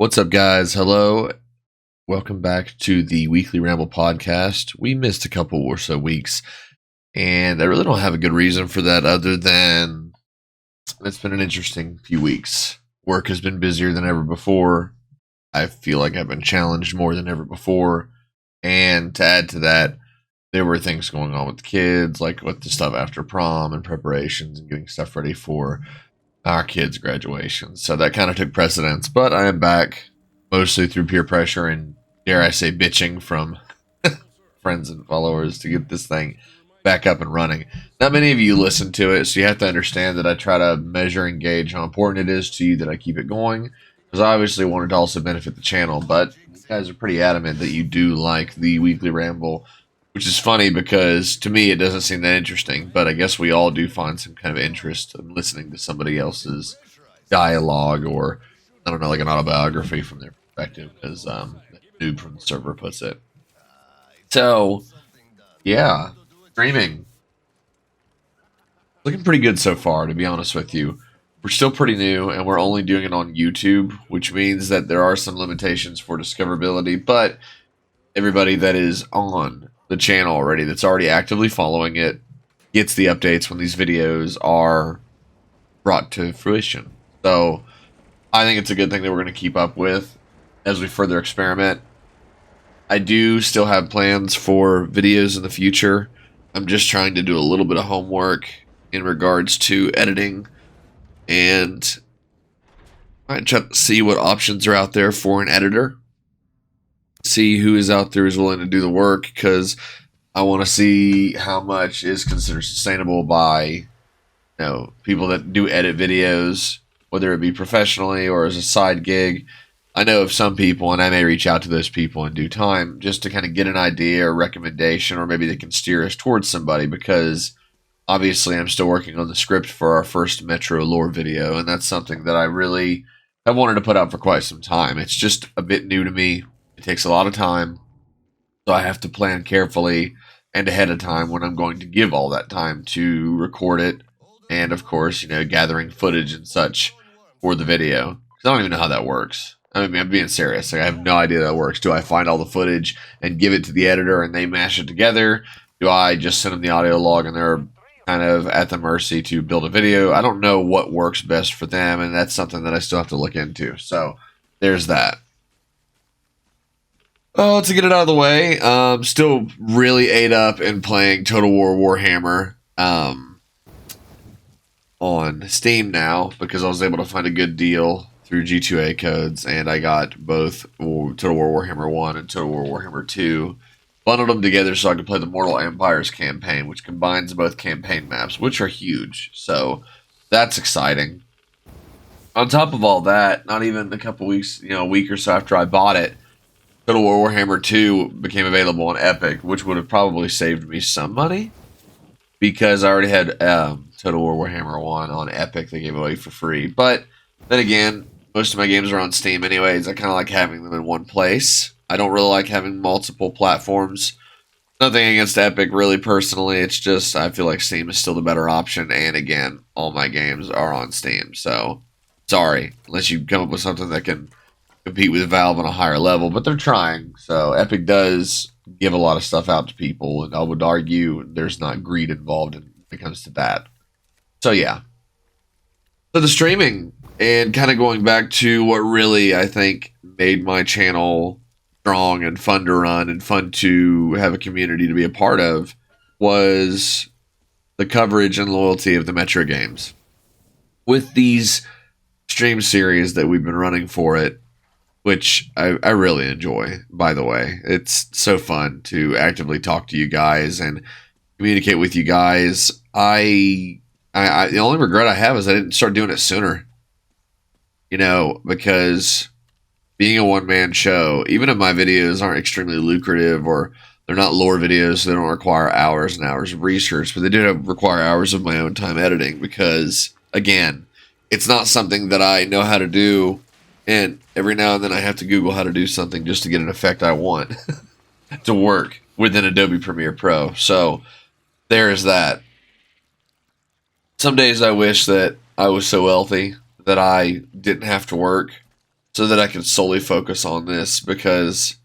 What's up, guys? Hello. Welcome back to the Weekly Ramble Podcast. We missed a couple or so weeks, and I really don't have a good reason for that other than it's been an interesting few weeks. Work has been busier than ever before. I feel like I've been challenged more than ever before. And to add to that, there were things going on with the kids, like with the stuff after prom and preparations and getting stuff ready for our kids' graduation. So that kind of took precedence. But I am back mostly through peer pressure and, dare I say, bitching from friends and followers to get this thing back up and running. Not many of you listen to it, so you have to understand that I try to measure and gauge how important it is to you that I keep it going, because I obviously wanted to also benefit the channel, but you guys are pretty adamant that you do like the Weekly Ramble, which is funny because to me it doesn't seem that interesting, but I guess we all do find some kind of interest in listening to somebody else's dialogue or, I don't know, like an autobiography from their perspective, as the noob from the server puts it. So, yeah, streaming. Looking pretty good so far, to be honest with you. We're still pretty new, and we're only doing it on YouTube, which means that there are some limitations for discoverability, but everybody that is on the channel already, that's already actively following it, gets the updates when these videos are brought to fruition. So I think it's a good thing that we're going to keep up with as we further experiment. I do still have plans for videos in the future. I'm just trying to do a little bit of homework in regards to editing and I try to see what options are out there for an editor. See who is out there who's willing to do the work, because I want to see how much is considered sustainable by people that do edit videos, whether it be professionally or as a side gig. I know of some people, and I may reach out to those people in due time just to kind of get an idea or recommendation, or maybe they can steer us towards somebody, because obviously I'm still working on the script for our first Metro lore video, and that's something that I really have wanted to put out for quite some time. It's just a bit new to me. It takes a lot of time, so I have to plan carefully and ahead of time when I'm going to give all that time to record it, and of course, gathering footage and such for the video. Because I don't even know how that works. I mean, I'm being serious. Like, I have no idea how that works. Do I find all the footage and give it to the editor and they mash it together? Do I just send them the audio log and they're kind of at the mercy to build a video? I don't know what works best for them, and that's something that I still have to look into. So there's that. Oh, to get it out of the way, still really ate up in playing Total War Warhammer on Steam now, because I was able to find a good deal through G2A codes, and I got both Total War Warhammer 1 and Total War Warhammer 2, bundled them together so I could play the Mortal Empires campaign, which combines both campaign maps, which are huge, so that's exciting. On top of all that, not even a couple weeks, a week or so after I bought it, Total War Warhammer 2 became available on Epic, which would have probably saved me some money, because I already had Total War Warhammer 1 on Epic. They gave away for free. But then again, most of my games are on Steam anyways. I kind of like having them in one place. I don't really like having multiple platforms. Nothing against Epic, really, personally. It's just I feel like Steam is still the better option. And again, all my games are on Steam. So, sorry, unless you come up with something that can compete with Valve on a higher level, but they're trying. So Epic does give a lot of stuff out to people, and I would argue there's not greed involved when it comes to that. So yeah. So the streaming, and kind of going back to what really I think made my channel strong and fun to run and fun to have a community to be a part of, was the coverage and loyalty of the Metro games. With these stream series that we've been running for it, which I really enjoy, by the way. It's so fun to actively talk to you guys and communicate with you guys. The only regret I have is I didn't start doing it sooner. Because being a one-man show, even if my videos aren't extremely lucrative or they're not lore videos, so they don't require hours and hours of research, but they do require hours of my own time editing, because, again, it's not something that I know how to do. And every now and then I have to Google how to do something just to get an effect I want to work within Adobe Premiere Pro. So there's that. Some days I wish that I was so wealthy that I didn't have to work. so that I can solely focus on this, because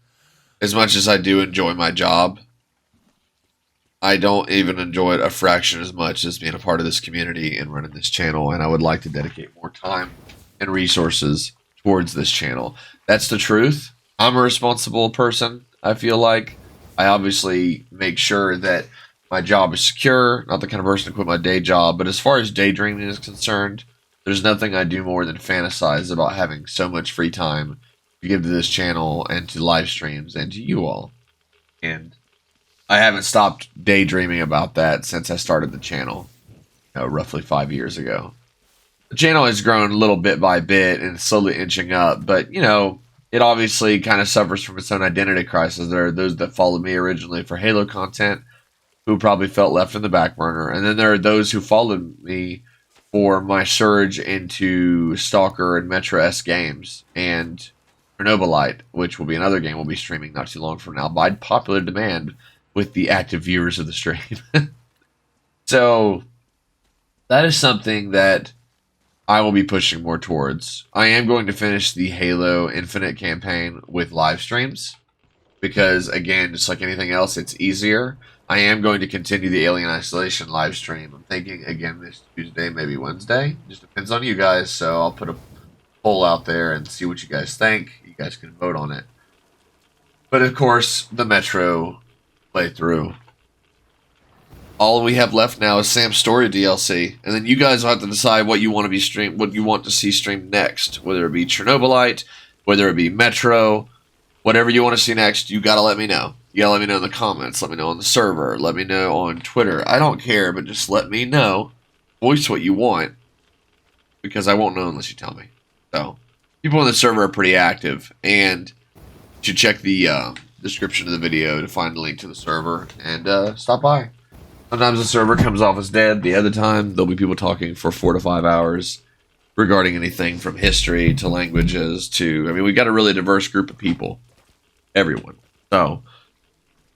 as much as I do enjoy my job, I don't even enjoy it a fraction as much as being a part of this community and running this channel, and I would like to dedicate more time and resources towards this channel. That's the truth. I'm a responsible person, I feel like. I obviously make sure that my job is secure, not the kind of person to quit my day job, but as far as daydreaming is concerned, there's nothing I do more than fantasize about having so much free time to give to this channel and to live streams and to you all. And I haven't stopped daydreaming about that since I started the channel, roughly 5 years ago. The channel has grown little bit by bit and slowly inching up, but, it obviously kind of suffers from its own identity crisis. There are those that followed me originally for Halo content who probably felt left in the back burner, and then there are those who followed me for my surge into Stalker and Metro-S games, and Chernobylite, which will be another game we'll be streaming not too long from now by popular demand with the active viewers of the stream. So that is something that I will be pushing more towards. I am going to finish the Halo Infinite campaign with live streams because, again, just like anything else, it's easier. I am going to continue the Alien Isolation live stream. I'm thinking, again, this Tuesday, maybe Wednesday. Just depends on you guys, so I'll put a poll out there and see what you guys think. You guys can vote on it. But, of course, the Metro playthrough. All we have left now is Sam's Story DLC, and then you guys will have to decide what you want to be streamed, what you want to see streamed next, whether it be Chernobylite, whether it be Metro, whatever you want to see next. You gotta let me know. You gotta let me know in the comments. Let me know on the server. Let me know on Twitter. I don't care, but just let me know. Voice what you want, because I won't know unless you tell me. So, people on the server are pretty active, and you should check the description of the video to find a link to the server and stop by. Sometimes the server comes off as dead. The other time, there'll be people talking for 4 to 5 hours regarding anything from history to languages to... we got a really diverse group of people. Everyone. So,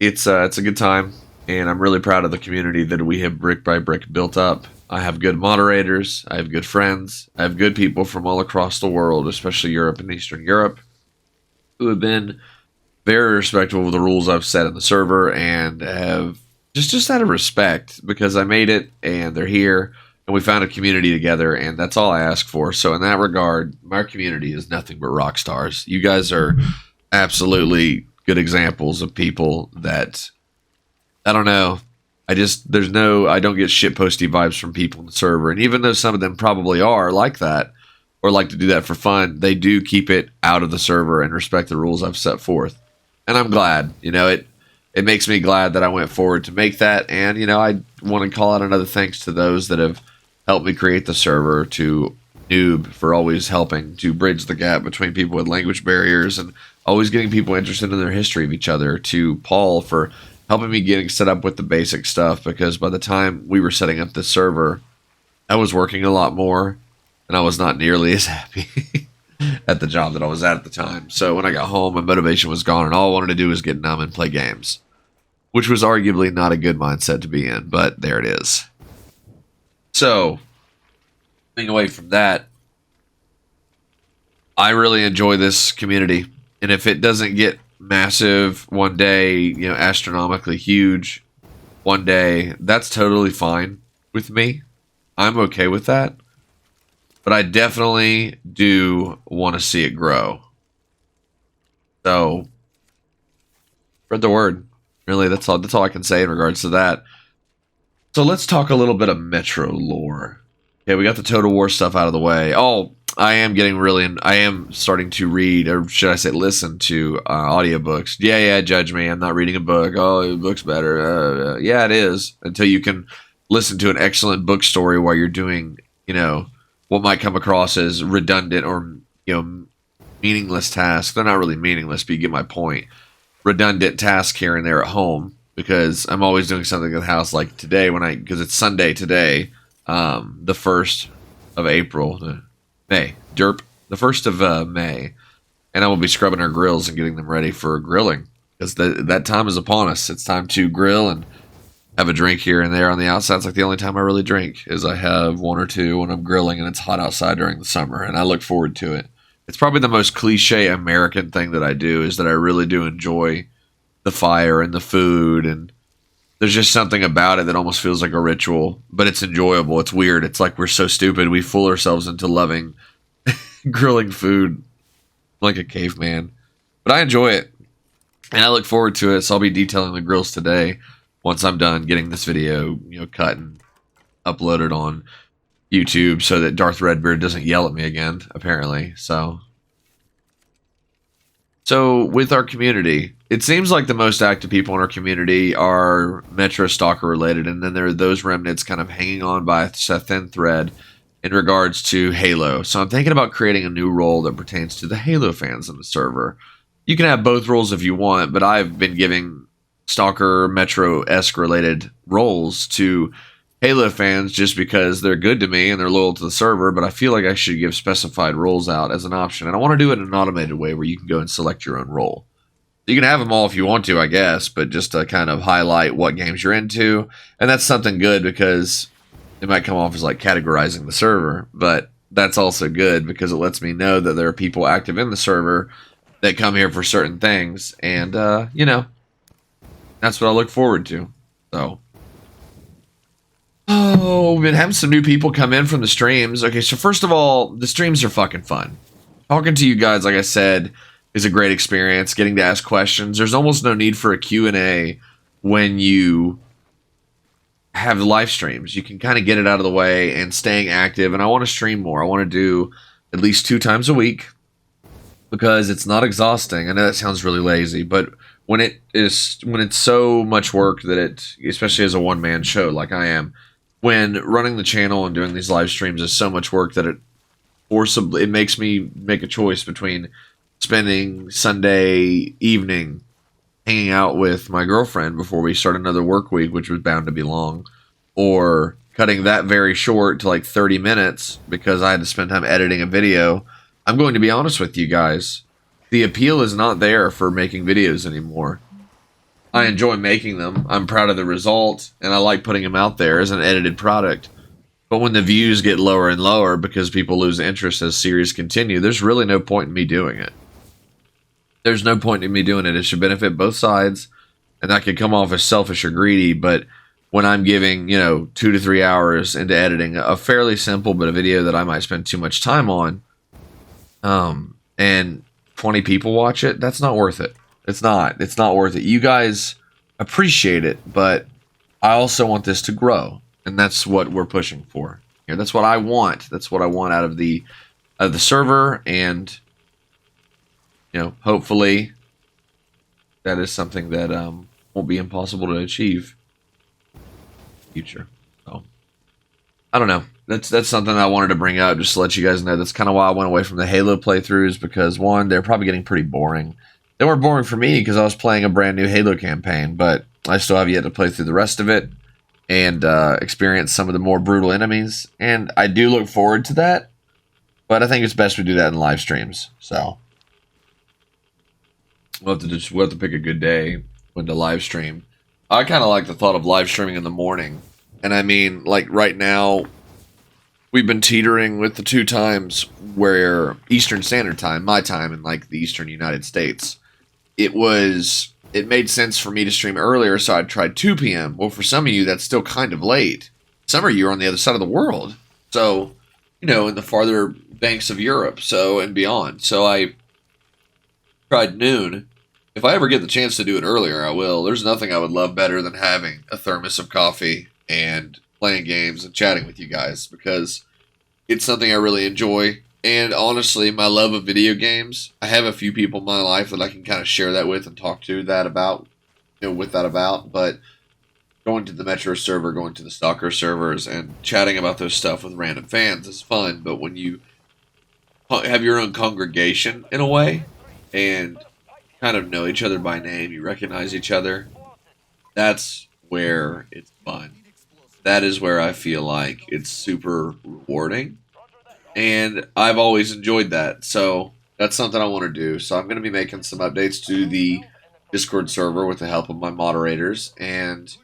it's a good time, and I'm really proud of the community that we have brick by brick built up. I have good moderators. I have good friends. I have good people from all across the world, especially Europe and Eastern Europe, who have been very respectful of the rules I've set in the server and have... Just out of respect, because I made it, and they're here, and we found a community together, and that's all I ask for. So in that regard, my community is nothing but rock stars. You guys are absolutely good examples of people that, I don't know, I don't get shitposty vibes from people in the server, and even though some of them probably are like that, or like to do that for fun, they do keep it out of the server and respect the rules I've set forth. And I'm glad, It makes me glad that I went forward to make that, and, I want to call out another thanks to those that have helped me create the server, to Noob for always helping to bridge the gap between people with language barriers and always getting people interested in their history of each other, to Paul for helping me getting set up with the basic stuff, because by the time we were setting up this server, I was working a lot more, and I was not nearly as happy at the job that I was at the time. So when I got home, my motivation was gone, and all I wanted to do was get numb and play games, which was arguably not a good mindset to be in, but there it is. So, moving away from that, I really enjoy this community, and if it doesn't get massive one day, astronomically huge one day, that's totally fine with me. I'm okay with that. But I definitely do want to see it grow. So, spread the word. Really, that's all I can say in regards to that. So let's talk a little bit of Metro lore. Okay, we got the Total War stuff out of the way. Oh, I am starting to read, or should I say listen to audiobooks. Yeah, judge me. I'm not reading a book. Oh, the book's better. Yeah, it is. Until you can listen to an excellent book story while you're doing, what might come across as redundant or, meaningless tasks. They're not really meaningless, but you get my point. Redundant tasks here and there at home, because I'm always doing something at the house, like today because it's Sunday today, the 1st of April, May, the 1st of May, and I will be scrubbing our grills and getting them ready for grilling, because that time is upon us. It's time to grill and have a drink here and there on the outside. It's like the only time I really drink is I have one or two when I'm grilling and it's hot outside during the summer, and I look forward to it. It's probably the most cliche American thing that I do, is that I really do enjoy the fire and the food, and there's just something about it that almost feels like a ritual, but it's enjoyable. It's weird. It's like we're so stupid. We fool ourselves into loving grilling food like a caveman. But I enjoy it, and I look forward to it. So I'll be detailing the grills today once I'm done getting this video, cut and uploaded on YouTube, so that Darth Redbeard doesn't yell at me again, apparently. So with our community, it seems like the most active people in our community are Metro Stalker related, and then there are those remnants kind of hanging on by a thin thread in regards to Halo. So I'm thinking about creating a new role that pertains to the Halo fans in the server. You can have both roles if you want, but I've been giving Stalker Metro-esque related roles to Halo fans just because they're good to me and they're loyal to the server, but I feel like I should give specified roles out as an option. And I want to do it in an automated way where you can go and select your own role. You can have them all if you want to, I guess, but just to kind of highlight what games you're into. And that's something good, because it might come off as like categorizing the server, but that's also good because it lets me know that there are people active in the server that come here for certain things. And, that's what I look forward to. So, we've been having some new people come in from the streams. Okay, so first of all, the streams are fucking fun. Talking to you guys, like I said, is a great experience. Getting to ask questions. There's almost no need for a Q&A when you have the live streams. You can kind of get it out of the way and staying active. And I want to stream more. I want to do at least 2 times a week because it's not exhausting. I know that sounds really lazy, but when it's so much work that it, especially as a one-man show like I am, when running the channel and doing these live streams is so much work that it makes me make a choice between spending Sunday evening hanging out with my girlfriend before we start another work week, which was bound to be long, or cutting that very short to like 30 minutes because I had to spend time editing a video. I'm going to be honest with you guys. The appeal is not there for making videos anymore. I enjoy making them. I'm proud of the result, and I like putting them out there as an edited product. But when the views get lower and lower because people lose interest as series continue, there's really no point in me doing it. There's no point in me doing it. It should benefit both sides, and that could come off as selfish or greedy, but when I'm giving, 2 to 3 hours into editing a fairly simple but a video that I might spend too much time on, and 20 people watch it, that's not worth it. It's not worth it. You guys appreciate it, but I also want this to grow, and that's what we're pushing for here. That's what I want. That's what I want out of the server, and hopefully that is something that won't be impossible to achieve in the future. So I don't know. That's something I wanted to bring up just to let you guys know. That's kind of why I went away from the Halo playthroughs, because one, they're probably getting pretty boring. They weren't boring for me because I was playing a brand new Halo campaign, but I still have yet to play through the rest of it and experience some of the more brutal enemies. And I do look forward to that, but I think it's best we do that in live streams. So we'll have to pick a good day when to live stream. I kind of like the thought of live streaming in the morning. And I mean, like right now, we've been teetering with the 2 times where Eastern Standard Time, my time in like the Eastern United States, it made sense for me to stream earlier, so I tried 2 p.m. Well, for some of you, that's still kind of late. Some of you are on the other side of the world. So, in the farther banks of Europe, and beyond. So I tried noon. If I ever get the chance to do it earlier, I will. There's nothing I would love better than having a thermos of coffee and playing games and chatting with you guys, because it's something I really enjoy. And honestly, my love of video games, I have a few people in my life that I can kind of share that with and talk to that about, but going to the Metro server, going to the Stalker servers, and chatting about those stuff with random fans is fun, but when you have your own congregation, in a way, and kind of know each other by name, you recognize each other, that's where it's fun. That is where I feel like it's super rewarding. And I've always enjoyed that. So that's something I want to do. So I'm going to be making some updates to the Discord server with the help of my moderators. And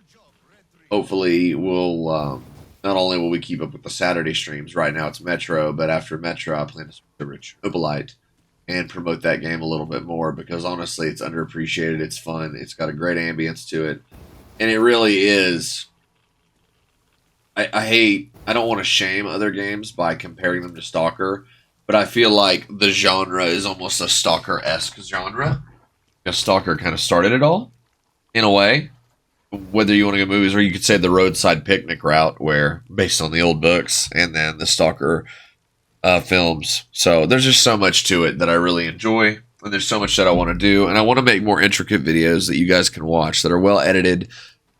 hopefully we'll, not only will we keep up with the Saturday streams. Right now it's Metro, but after Metro I plan to switch over to Chernobyl and promote that game a little bit more, because honestly, it's underappreciated. It's fun. It's got a great ambience to it. And it really is. I don't want to shame other games by comparing them to Stalker, but I feel like the genre is almost a Stalker-esque genre. Because Stalker kind of started it all, in a way. Whether you want to go movies, or you could say the roadside picnic route, where based on the old books, and then the Stalker films. So there's just so much to it that I really enjoy, and there's so much that I want to do, and I want to make more intricate videos that you guys can watch that are well edited.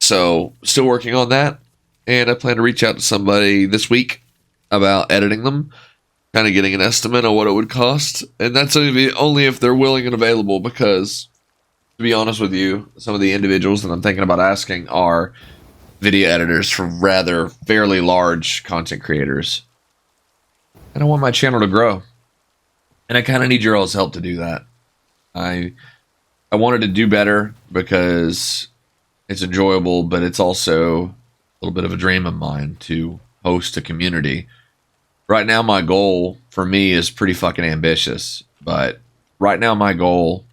So still working on that, and I plan to reach out to somebody this week about editing them, kind of getting an estimate on what it would cost, and that's only if they're willing and available, because to be honest with you, some of the individuals that I'm thinking about asking are video editors for rather fairly large content creators. And I want my channel to grow. And I kind of need your all's help to do that. I wanted to do better because it's enjoyable, but it's also a little bit of a dream of mine to host a community. Right now, my goal for me is pretty fucking ambitious, but right now my goal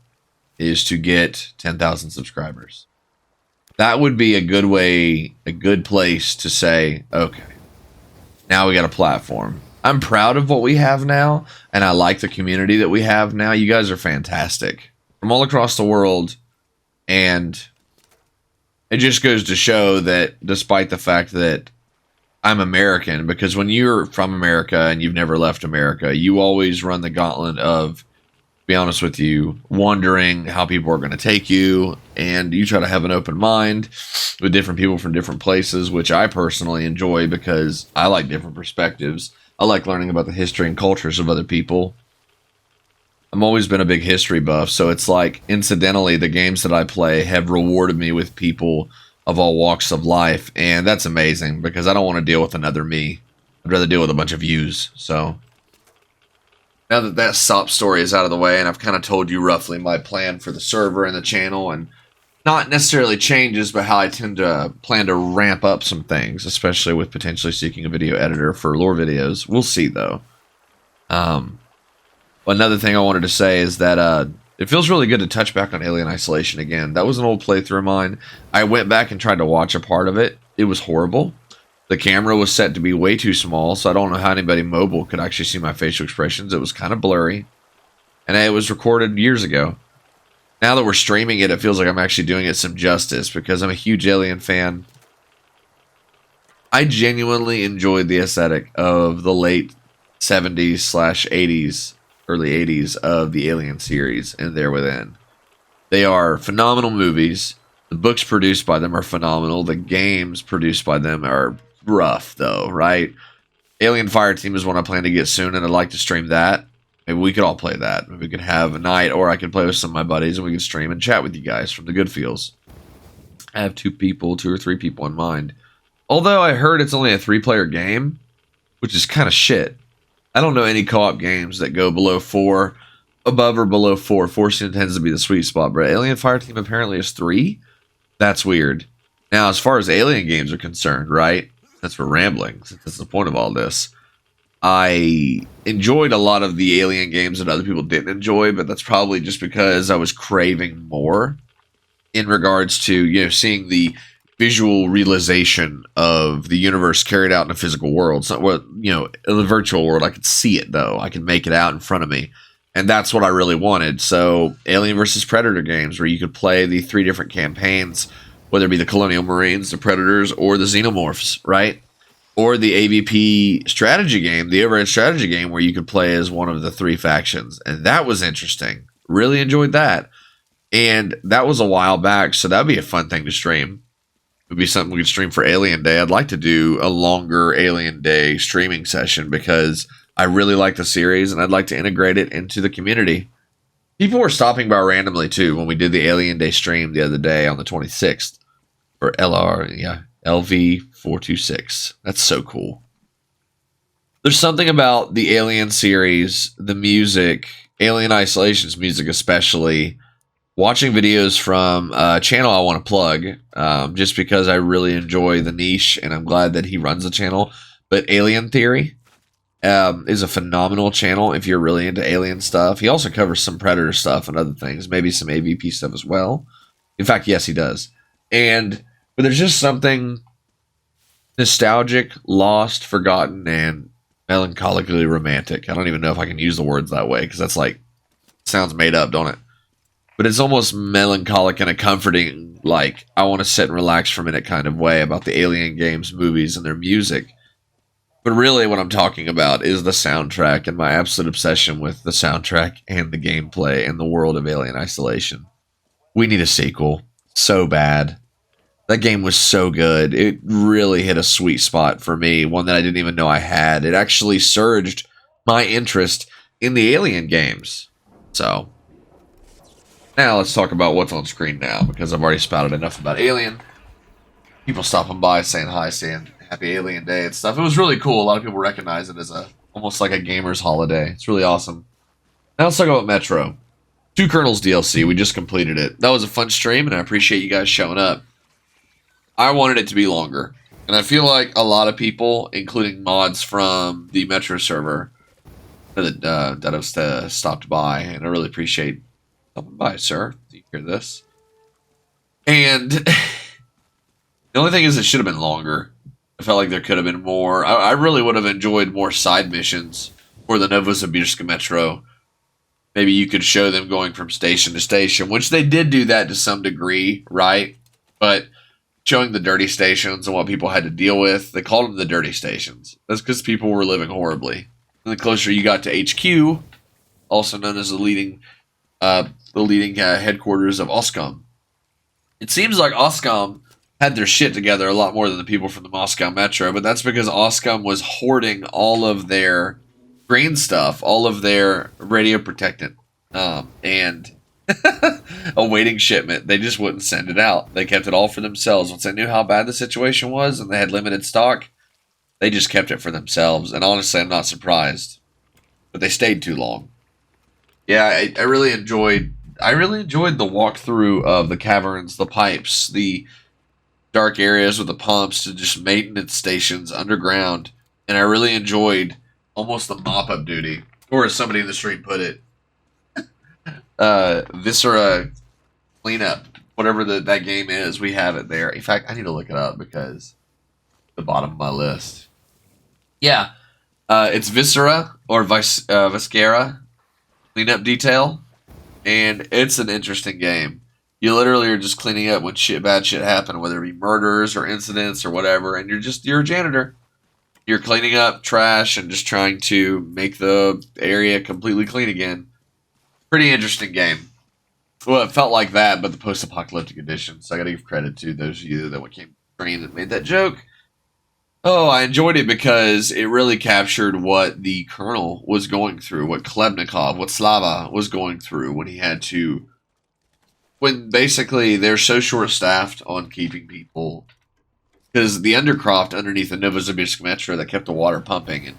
is to get 10,000 subscribers. That would be a good place to say, okay, now we got a platform. I'm proud of what we have now, and I like the community that we have now. You guys are fantastic from all across the world, and it just goes to show that despite the fact that I'm American, because when you're from America and you've never left America, you always run the gauntlet of, to be honest with you, wondering how people are going to take you, and you try to have an open mind with different people from different places, which I personally enjoy because I like different perspectives. I like learning about the history and cultures of other people. I've always been a big history buff, so it's like, incidentally, the games that I play have rewarded me with people of all walks of life, and that's amazing because I don't want to deal with another me. I'd rather deal with a bunch of yous. So now that that sob story is out of the way, and I've kind of told you roughly my plan for the server and the channel, and not necessarily changes, but how I tend to plan to ramp up some things, especially with potentially seeking a video editor for lore videos. We'll see, though. Another thing I wanted to say is that it feels really good to touch back on Alien Isolation again. That was an old playthrough of mine. I went back and tried to watch a part of it. It was horrible. The camera was set to be way too small, so I don't know how anybody mobile could actually see my facial expressions. It was kind of blurry. And it was recorded years ago. Now that we're streaming it, it feels like I'm actually doing it some justice because I'm a huge Alien fan. I genuinely enjoyed the aesthetic of the late 70s/80s, early 80s of the Alien series and therewithin. They are phenomenal movies. The books produced by them are phenomenal. The games produced by them are rough, though, right? Alien Fireteam is one I plan to get soon, and I'd like to stream that. Maybe we could all play that. Maybe we could have a night, or I could play with some of my buddies, and we could stream and chat with you guys from the good feels. I have two or three people in mind. Although I heard it's only a 3-player game, which is kind of shit. I don't know any co-op games that go below 4, above or below 4. 4 tends to be the sweet spot, but Alien Fireteam apparently is 3. That's weird. Now, as far as Alien games are concerned, right? That's for rambling. That's the point of all this. I enjoyed a lot of the Alien games that other people didn't enjoy, but that's probably just because I was craving more in regards to, seeing the visual realization of the universe carried out in a physical world. It's not what, in the virtual world, I could see it, though. I could make it out in front of me. And that's what I really wanted. So Alien vs. Predator games, where you could play the 3 different campaigns, whether it be the Colonial Marines, the Predators, or the Xenomorphs, right? Or the AVP strategy game, the overhead strategy game, where you could play as one of the 3 factions. And that was interesting. Really enjoyed that. And that was a while back, so that'd be a fun thing to stream. It would be something we could stream for Alien Day. I'd like to do a longer Alien Day streaming session because I really like the series, and I'd like to integrate it into the community. People were stopping by randomly, too, when we did the Alien Day stream the other day on the 26th. Or LV426. That's so cool. There's something about the Alien series, the music, Alien Isolation's music especially, watching videos from a channel I want to plug, just because I really enjoy the niche, and I'm glad that he runs the channel, but Alien Theory. is a phenomenal channel if you're really into alien stuff. He also covers some Predator stuff and other things, maybe some AVP stuff as well. In fact, yes, he does. But there's just something nostalgic, lost, forgotten, and melancholically romantic. I don't even know if I can use the words that way because that's like sounds made up, don't it? But it's almost melancholic in a comforting, like I want to sit and relax for a minute kind of way about the alien games, movies, and their music. But really what I'm talking about is the soundtrack and my absolute obsession with the soundtrack and the gameplay and the world of Alien Isolation. We need a sequel so bad. That game was so good. It really hit a sweet spot for me, one that I didn't even know I had. It actually surged my interest in the Alien games. So, now let's talk about what's on screen now, because I've already spouted enough about Alien. People stopping by, saying hi, saying Happy Alien Day and stuff. It was really cool. A lot of people recognize it as almost like a gamer's holiday. It's really awesome. Now let's talk about Metro. 2 Kernels DLC. We just completed it. That was a fun stream, and I appreciate you guys showing up. I wanted it to be longer. And I feel like a lot of people, including mods from the Metro server, that have stopped by, and I really appreciate stopping by, sir. You hear this? And the only thing is it should have been longer. I felt like there could have been more. I really would have enjoyed more side missions for the Novosibirsk Metro. Maybe you could show them going from station to station, which they did do that to some degree, right? But showing the dirty stations and what people had to deal with, they called them the dirty stations. That's because people were living horribly. And the closer you got to HQ, also known as the leading headquarters of Oscom, it seems like Oscom had their shit together a lot more than the people from the Moscow Metro, but that's because Oscom was hoarding all of their green stuff, all of their radio protectant, and awaiting shipment. They just wouldn't send it out. They kept it all for themselves. Once they knew how bad the situation was and they had limited stock, they just kept it for themselves. And honestly, I'm not surprised. But they stayed too long. Yeah, I really enjoyed the walkthrough of the caverns, the pipes, the dark areas with the pumps, to just maintenance stations underground. And I really enjoyed almost the mop-up duty, or as somebody in the stream put it, Viscera cleanup, whatever that game is. We have it there. In fact, I need to look it up because the bottom of my list. Yeah, it's Viscera or Viscera cleanup detail, and it's an interesting game. You literally are just cleaning up when bad shit happen, whether it be murders or incidents or whatever, and you're a janitor. You're cleaning up trash and just trying to make the area completely clean again. Pretty interesting game. Well, it felt like that, but the post-apocalyptic edition. So I got to give credit to those of you that came to the stream that made that joke. Oh, I enjoyed it because it really captured what the Colonel was going through, what Klebnikov, what Slava was going through when basically they're so short-staffed on keeping people. Because the undercroft underneath the Novosibirsk Metro that kept the water pumping and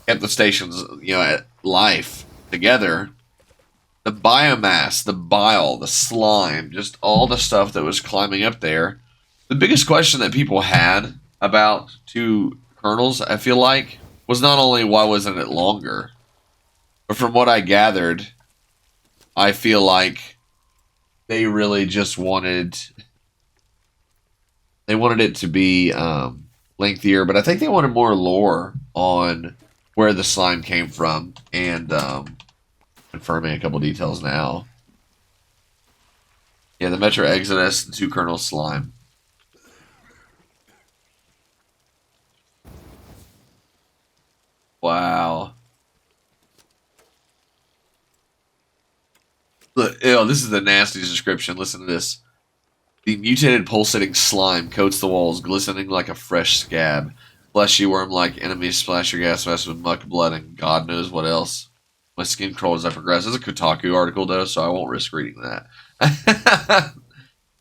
kept the stations, at life together. The biomass, the bile, the slime, just all the stuff that was climbing up there. The biggest question that people had about 2 Kernels, I feel like, was not only why wasn't it longer, but from what I gathered, I feel like they really just wanted it to be lengthier, but I think they wanted more lore on where the slime came from, and confirming a couple details now. Yeah, the Metro Exodus and 2 Kernel slime. Wow. Look, this is the nastiest description. Listen to this. The mutated pulsating slime coats the walls, glistening like a fresh scab. Fleshy worm-like enemies splash your gas mask with muck, blood, and God knows what else. My skin crawls as I progress. It's a Kotaku article, though, so I won't risk reading that.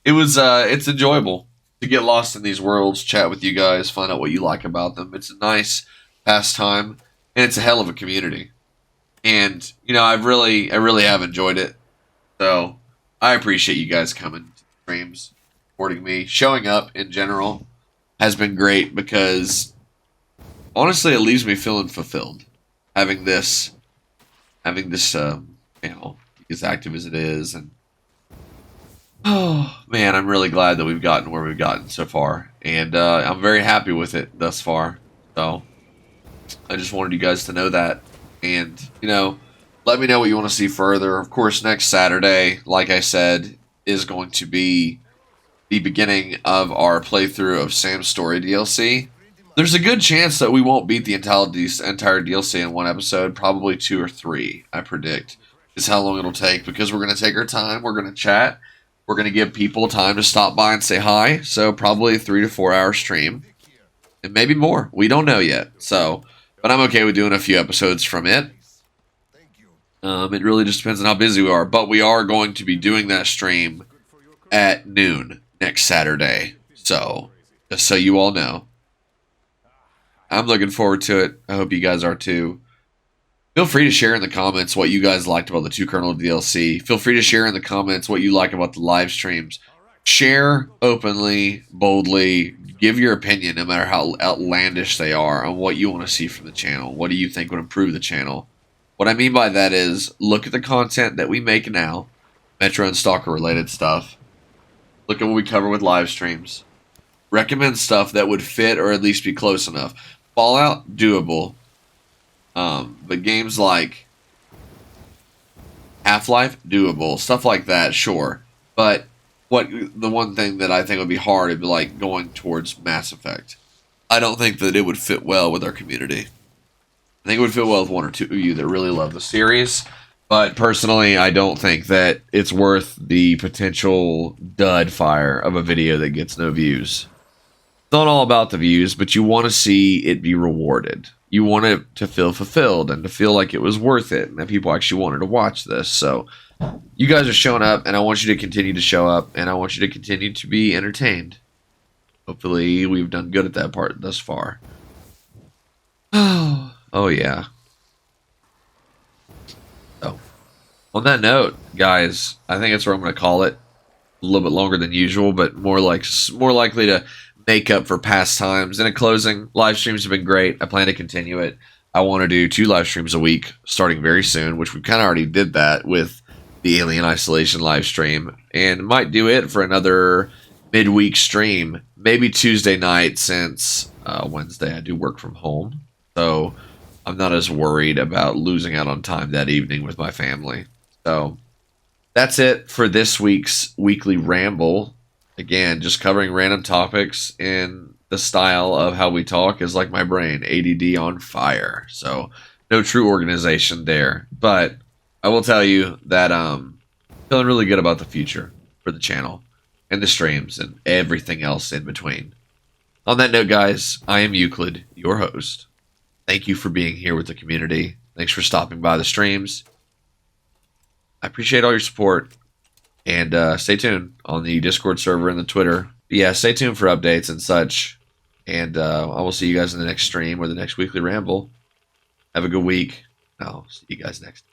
It's enjoyable to get lost in these worlds, chat with you guys, find out what you like about them. It's a nice pastime, and it's a hell of a community. And, I really have enjoyed it. So, I appreciate you guys coming to streams, supporting me, showing up in general has been great because, honestly, it leaves me feeling fulfilled. having this, as active as it is, and oh man, I'm really glad that we've gotten where we've gotten so far, and I'm very happy with it thus far. So I just wanted you guys to know that, and let me know what you want to see further. Of course, next Saturday, like I said, is going to be the beginning of our playthrough of Sam's Story DLC. There's a good chance that we won't beat the entire DLC in one episode, probably 2 or 3, I predict, is how long it'll take, because we're going to take our time, we're going to chat, we're going to give people time to stop by and say hi, so probably a 3 to 4 hour stream, and maybe more, we don't know yet, but I'm okay with doing a few episodes from it. It really just depends on how busy we are, but we are going to be doing that stream at noon next Saturday, so just so you all know. I'm looking forward to it. I hope you guys are too. Feel free to share in the comments what you guys liked about the 2 Kernel DLC. Feel free to share in the comments what you like about the live streams. Share openly, boldly. Give your opinion, no matter how outlandish they are, on what you want to see from the channel. What do you think would improve the channel? What I mean by that is, look at the content that we make now, Metro and Stalker related stuff. Look at what we cover with live streams. Recommend stuff that would fit or at least be close enough. Fallout, doable. But games like Half-Life, doable. Stuff like that, sure. But the one thing that I think would be hard would be like going towards Mass Effect. I don't think that it would fit well with our community. I think it would fit well with 1 or 2 of you that really love the series. But personally, I don't think that it's worth the potential dud fire of a video that gets no views. It's not all about the views, but you want to see it be rewarded. You want it to feel fulfilled and to feel like it was worth it and that people actually wanted to watch this. So you guys are showing up, and I want you to continue to show up, and I want you to continue to be entertained. Hopefully we've done good at that part thus far. Oh yeah. So on that note, guys, I think that's where I'm going to call it. A little bit longer than usual, but more likely to make up for past times. And in closing, live streams have been great. I plan to continue it. I want to do 2 live streams a week starting very soon, which we kind of already did that with the Alien Isolation live stream, and might do it for another midweek stream, maybe Tuesday night, since Wednesday I do work from home, so I'm not as worried about losing out on time that evening with my family. So that's it for this week's Weekly Ramble. Again, just covering random topics in the style of how we talk is like my brain, ADD on fire. So no true organization there. But I will tell you that I'm feeling really good about the future for the channel and the streams and everything else in between. On that note, guys, I am Euclid, your host. Thank you for being here with the community. Thanks for stopping by the streams. I appreciate all your support. And stay tuned on the Discord server and the Twitter. Yeah, stay tuned for updates and such. And I will see you guys in the next stream or the next Weekly Ramble. Have a good week. I'll see you guys next time.